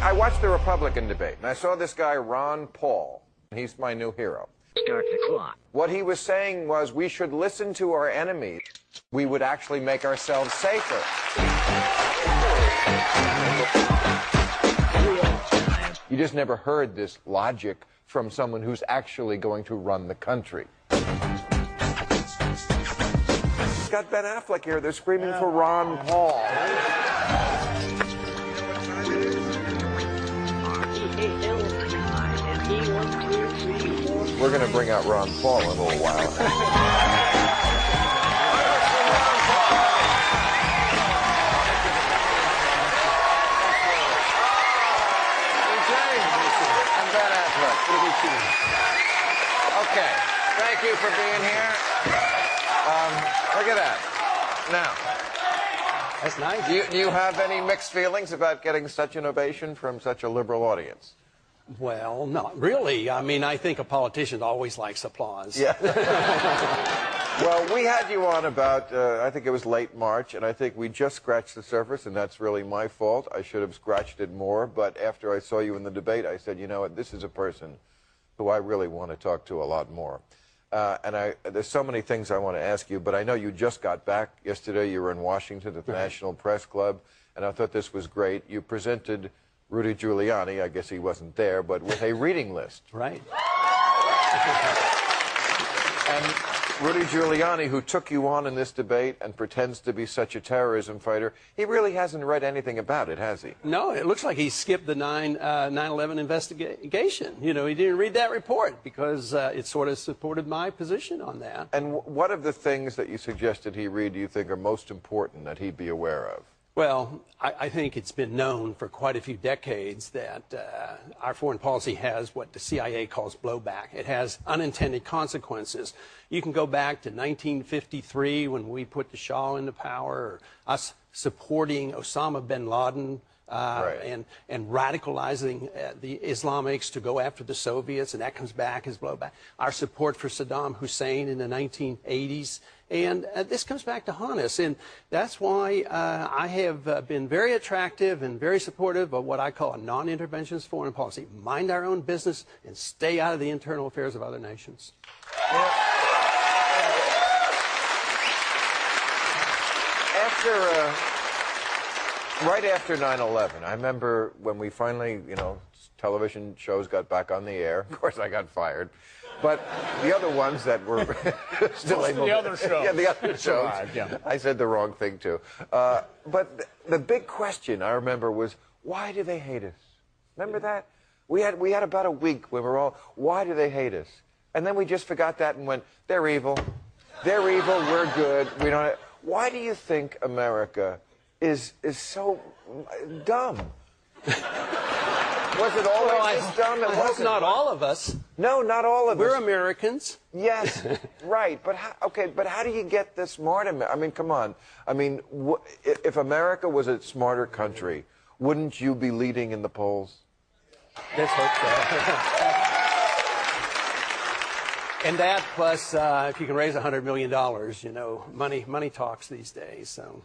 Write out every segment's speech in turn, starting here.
I watched the Republican debate, and I saw this guy, Ron Paul. He's my new hero. Start the clock. What he was saying was we should listen to our enemies. We would actually make ourselves safer. You just never heard this logic from someone who's actually going to run the country. Got Ben Affleck here. They're screaming for Ron Paul. We're going to bring out Ron Paul in a little while. I'm Ben Affleck. Okay. Thank you for being here. Look at that. Now, that's nice. Do you have any mixed feelings about getting such an ovation from such a liberal audience? Well, not really. I mean, I think a politician always likes applause. Yeah. Well, we had you on about, I think it was late March, and I think we just scratched the surface, and that's really my fault. I should have scratched it more, but after I saw you in the debate, I said, you know what, this is a person who I really want to talk to a lot more. There's so many things I want to ask you, but I know you just got back yesterday. You were in Washington at the National Press Club, and I thought this was great. You presented Rudy Giuliani, I guess he wasn't there, but with a reading list. Right. And Rudy Giuliani, who took you on in this debate and pretends to be such a terrorism fighter, he really hasn't read anything about it, has he? No, it looks like he skipped the 9/11 investigation. You know, he didn't read that report because it sort of supported my position on that. And what of the things that you suggested he read do you think are most important that he be aware of? Well, I think it's been known for quite a few decades that our foreign policy has what the CIA calls blowback. It has unintended consequences. You can go back to 1953 when we put the Shah into power, or us supporting Osama bin Laden and radicalizing the Islamics to go after the Soviets, and that comes back as blowback. Our support for Saddam Hussein in the 1980s. And this comes back to haunt us, and that's why I have been very attractive and very supportive of what I call a non-interventionist foreign policy. Mind our own business and stay out of the internal affairs of other nations. Right after 9/11, I remember when we finally, you know, television shows got back on the air. Of course, I got fired. But the other ones that were still able to... The other shows. Yeah, the other shows. Yeah. I said the wrong thing, too. But the big question, I remember, was, why do they hate us? Remember that? We had about a week where we were all, why do they hate us? And then we just forgot that and went, they're evil. They're evil, we're good. We don't... Why do you think America is so dumb? Was it always this dumb? I hope not all of us. No, not all of us. We're Americans. Yes, right. But how do you get the smart America? I mean, come on. I mean, if America was a smarter country, wouldn't you be leading in the polls? Let's hope so. And that plus, if you can raise $100 million, you know, money talks these days. So.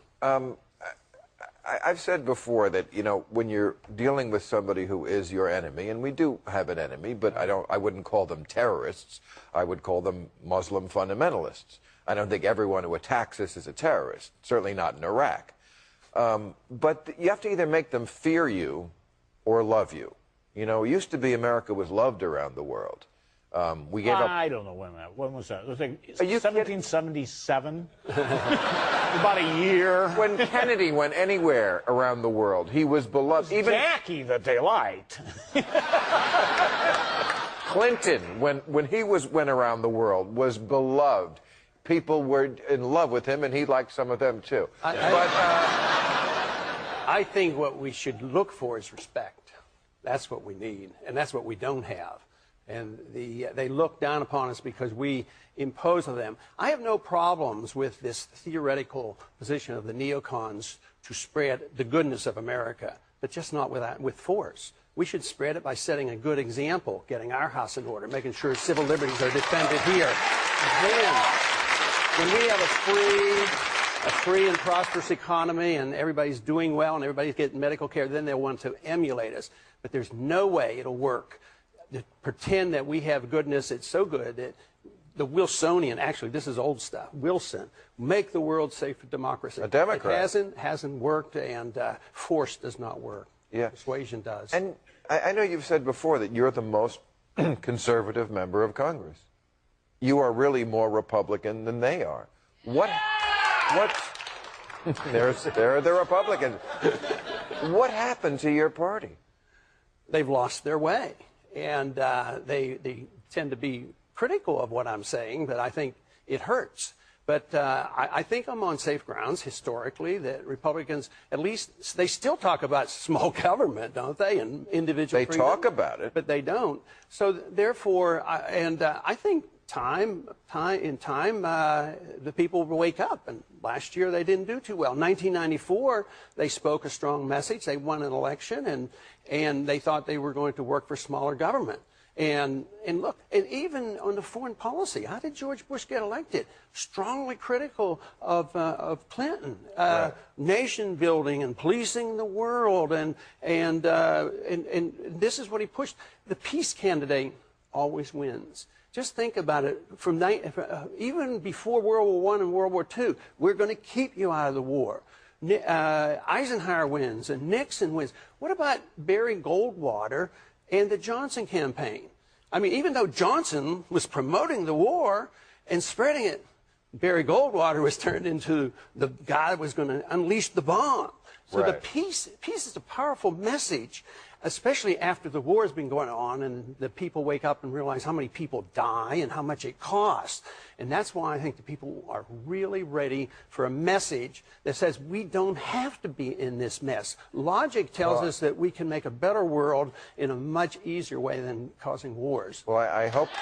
I've said before that, you know, when you're dealing with somebody who is your enemy, and we do have an enemy, but I wouldn't call them terrorists. I would call them Muslim fundamentalists. I don't think everyone who attacks us is a terrorist, certainly not in Iraq. But you have to either make them fear you or love you. You know, it used to be America was loved around the world. We gave up. I don't know when was that? It was like 1777. About a year. When Kennedy went anywhere around the world, he was beloved. Even Jackie that they liked. Clinton, when he went around the world, was beloved. People were in love with him, and he liked some of them too. I think what we should look for is respect. That's what we need, and that's what we don't have. And they look down upon us because we impose on them. I have no problems with this theoretical position of the neocons to spread the goodness of America, but just not with force. We should spread it by setting a good example, getting our house in order, making sure civil liberties are defended here. Then, when we have a free and prosperous economy and everybody's doing well and everybody's getting medical care, then they'll want to emulate us. But there's no way it'll work to pretend that we have goodness. It's so good that the Wilsonian, actually, this is old stuff, Wilson, make the world safe for democracy. A Democrat. It hasn't worked, and force does not work. Yeah. Persuasion does. And I know you've said before that you're the most conservative member of Congress. You are really more Republican than they are. What? There are the Republicans. What happened to your party? They've lost their way, and they tend to be critical of what I'm saying, but I think it hurts. But I think I'm on safe grounds historically that Republicans, at least, they still talk about small government, don't they, and individual freedom. They talk about it. But they don't. So therefore, I think in time, the people will wake up. And last year they didn't do too well. 1994, they spoke a strong message. They won an election, and they thought they were going to work for smaller government. And look, and even on the foreign policy, how did George Bush get elected? Strongly critical of Clinton, right. Nation building and policing the world, and this is what he pushed. The peace candidate always wins. Just think about it. Even before World War I and World War II, we're going to keep you out of the war. Eisenhower wins and Nixon wins. What about Barry Goldwater and the Johnson campaign? I mean, even though Johnson was promoting the war and spreading it, Barry Goldwater was turned into the guy that was going to unleash the bomb. So right. the peace is a powerful message, especially after the war has been going on and the people wake up and realize how many people die and how much it costs. And that's why I think the people are really ready for a message that says we don't have to be in this mess. Logic tells us that we can make a better world in a much easier way than causing wars. Well, I hope you're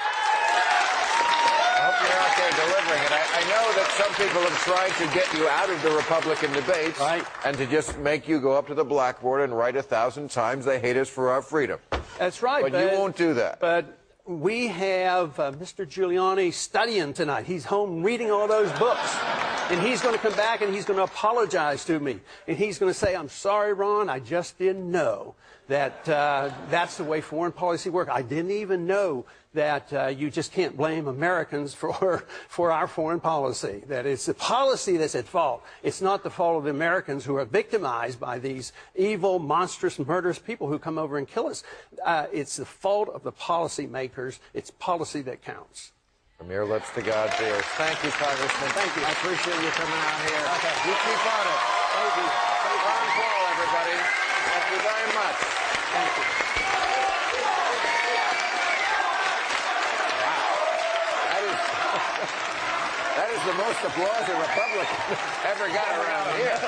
out there delivering it. I know that some people have tried to get you out of the Republican debates, right, and to just make you go up to the blackboard and write 1,000 times they hate us for our freedom. That's right. But you won't do that. But we have Mr. Giuliani studying tonight. He's home reading all those books. And he's going to come back and he's going to apologize to me. And he's going to say, I'm sorry, Ron, I just didn't know that that's the way foreign policy works. I didn't even know that you just can't blame Americans for our foreign policy, that it's the policy that's at fault. It's not the fault of the Americans who are victimized by these evil, monstrous, murderous people who come over and kill us. It's the fault of the policymakers. It's policy that counts. From your lips to God's ears. Thank you, Congressman. Thank you. I appreciate you coming out here. Okay. You keep on it. Thank you. Ron Paul, everybody. Thank you very much. Thank you. That is the most applause a Republican ever got around here.